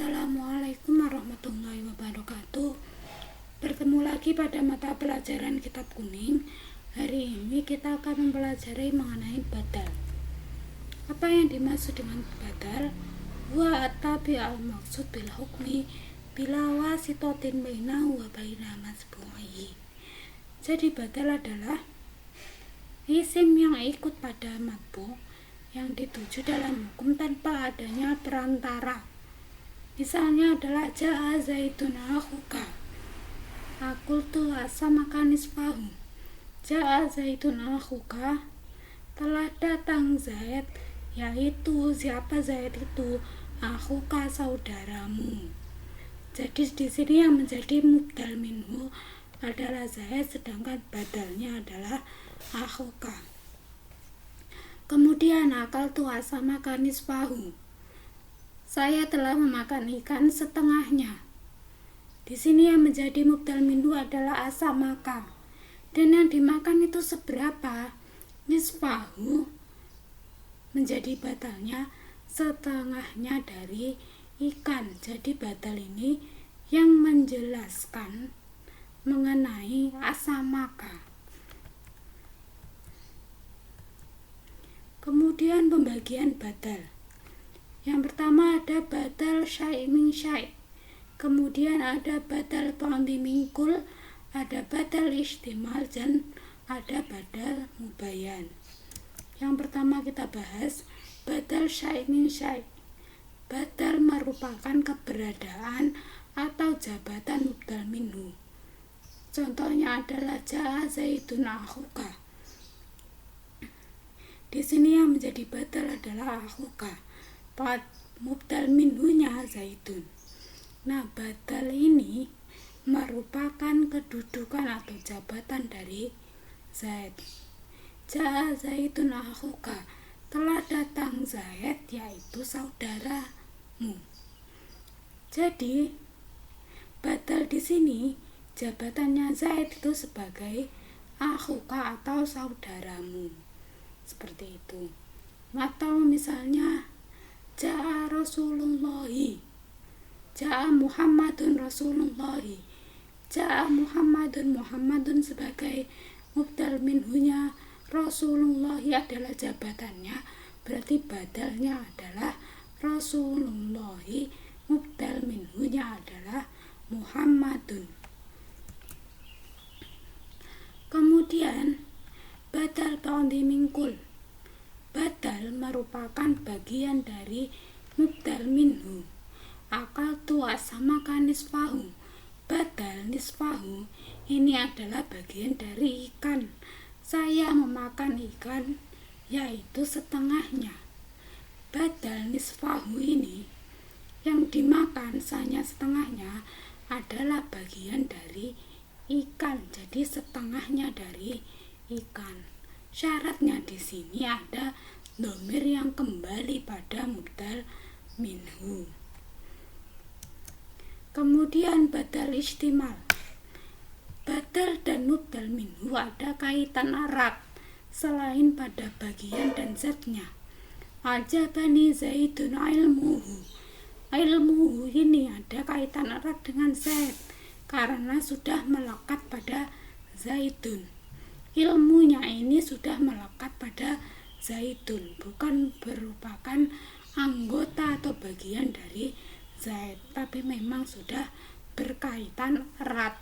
Assalamualaikum warahmatullahi wabarakatuh. Bertemu lagi pada mata pelajaran kitab kuning. Hari ini kita akan mempelajari mengenai badal. Apa yang dimaksud dengan badal? Wa atabi al-maksud bil hukmi bila wasitotin bainahu wa baina masbu'i. Jadi badal adalah isim yang ikut pada matbu yang dituju dalam hukum tanpa adanya perantara. Misalnya adalah ja'a zaitun akhuka. Aqultu asamaka nisfahu. Ja'a zaitun akhuka, telah datang Zaid, yaitu siapa Zaid itu? Akhuka, saudaramu. Jadi di sini yang menjadi mubdal minhu adalah Zaid, sedangkan badalnya adalah akhuka. Kemudian akaltu asamaka nisfahu. Saya telah memakan ikan setengahnya. Di sini yang menjadi mubdal minhu adalah asamaka. Dan yang dimakan itu seberapa? Nisfahu menjadi badalnya setengahnya dari ikan. Jadi badal ini yang menjelaskan mengenai asamaka. Kemudian pembagian badal. Yang pertama ada badal syai' min syai'. Kemudian ada badal ta'dhi min kul, ada badal ihtimal, dan ada badal mubayyan. Yang pertama kita bahas badal syai' min syai'. Badal merupakan keberadaan atau jabatan mubdal minhu. Contohnya adalah ja'a zaitun akhuka. Di sini yang menjadi badal adalah akhuka. Mubdal minhunya zaitun. Nah, badal ini merupakan kedudukan atau jabatan dari Zaid. Ja'a zaitun akhuka, telah datang Zaid, yaitu saudaramu. Jadi badal di sini jabatannya Zaid itu sebagai akhuka atau saudaramu. Seperti itu. Atau misalnya ja'a Rasulullahi, ja'a Muhammadun Rasulullahi. Ja'a Muhammadun sebagai mubdal minhunya, Rasulullahi adalah jabatannya, berarti badalnya adalah Rasulullahi, mubdal minhunya adalah Muhammadun. Kemudian badal ta'dhi min kul. Badal merupakan bagian dari mubdal minhu. Akaltu asamaka nisfahu. Badal nisfahu ini adalah bagian dari ikan. Saya memakan ikan, yaitu setengahnya. Badal nisfahu ini yang dimakan hanya setengahnya adalah bagian dari ikan. Jadi setengahnya dari ikan. Syaratnya di sini ada dhamir yang kembali pada mubdal minhu. Kemudian badal ihtimal. Badal dan mubdal minhu ada kaitan erat selain pada bagian dan zatnya. Ajabani zaitun ilmuhu. Ilmuhu ini ada kaitan erat dengan Zaid karena sudah melekat pada zaitun. Ilmunya ini sudah melekat pada zaitun, bukan merupakan anggota atau bagian dari Zaid, tapi memang sudah berkaitan erat.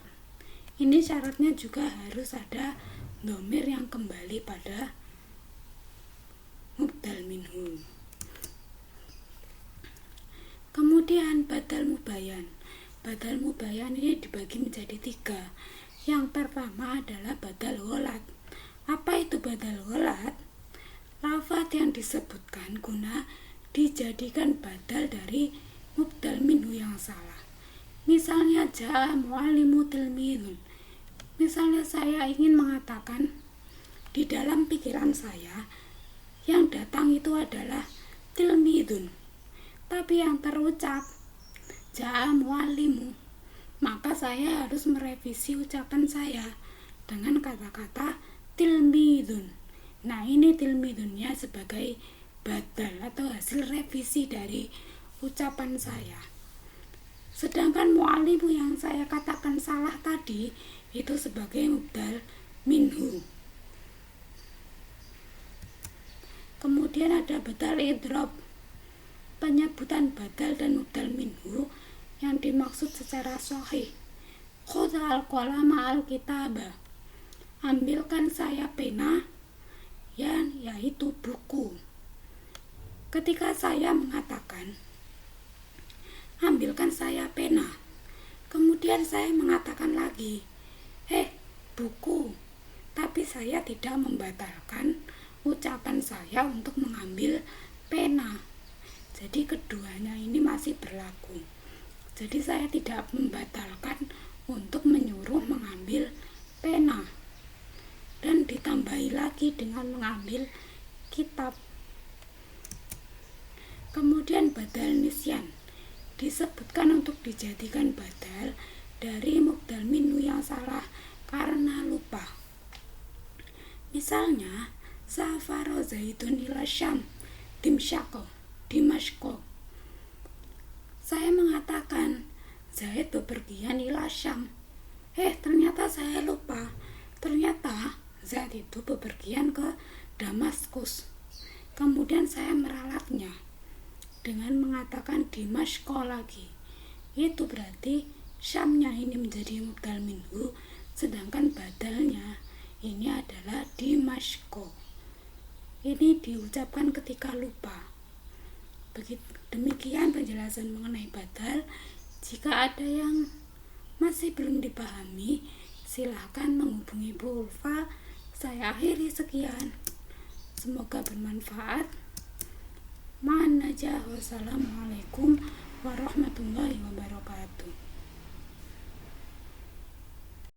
Ini syaratnya juga harus ada dhamir yang kembali pada mubdal minhu. Kemudian badal mubayyan. Badal mubayyan ini dibagi menjadi 3. Yang pertama adalah badal ghalat. Apa itu badal ghalat? Lafaz yang disebutkan guna dijadikan badal dari mubdal minhu yang salah. Misalnya ja'a muallimu tilmidun. Misalnya saya ingin mengatakan di dalam pikiran saya yang datang itu adalah tilmidun, tapi yang terucap ja'a muallimu. Maka saya harus merevisi ucapan saya dengan kata-kata tilmidun. Nah, ini tilmidunnya sebagai badal atau hasil revisi dari ucapan saya. Sedangkan mu'alimu yang saya katakan salah tadi itu sebagai mubdal minhu. Kemudian ada badal idrob, penyebutan badal dan mubdal minhu yang dimaksud secara sahih. Khudh al-qalama al-kitaba, ambilkan saya pena, yaitu buku. Ketika saya mengatakan ambilkan saya pena, kemudian saya mengatakan lagi buku, tapi saya tidak membatalkan ucapan saya untuk mengambil pena. Jadi keduanya ini masih berlaku. Jadi saya tidak membatalkan untuk menyuruh mengambil pena, dan ditambahi lagi dengan mengambil kitab. Kemudian badal nisyan disebutkan untuk dijadikan badal dari mubdal minhu yang salah karena lupa. Misalnya, safaro zaidun ila syam dimashko. Saya mengatakan Zaid bepergian ila Syam. Ternyata saya lupa. Ternyata Zaid itu bepergian ke Damaskus. Kemudian saya meralatnya dengan mengatakan Dimashko lagi. Itu berarti Syamnya ini menjadi mubdal minhu, sedangkan badalnya ini adalah Dimashko. Ini diucapkan ketika lupa. Demikian penjelasan mengenai badal. Jika ada yang masih belum dipahami, silahkan menghubungi Bu Ulfa. Saya akhiri sekian. Semoga bermanfaat. Ma'an najah. Wassalamualaikum warahmatullahi wabarakatuh.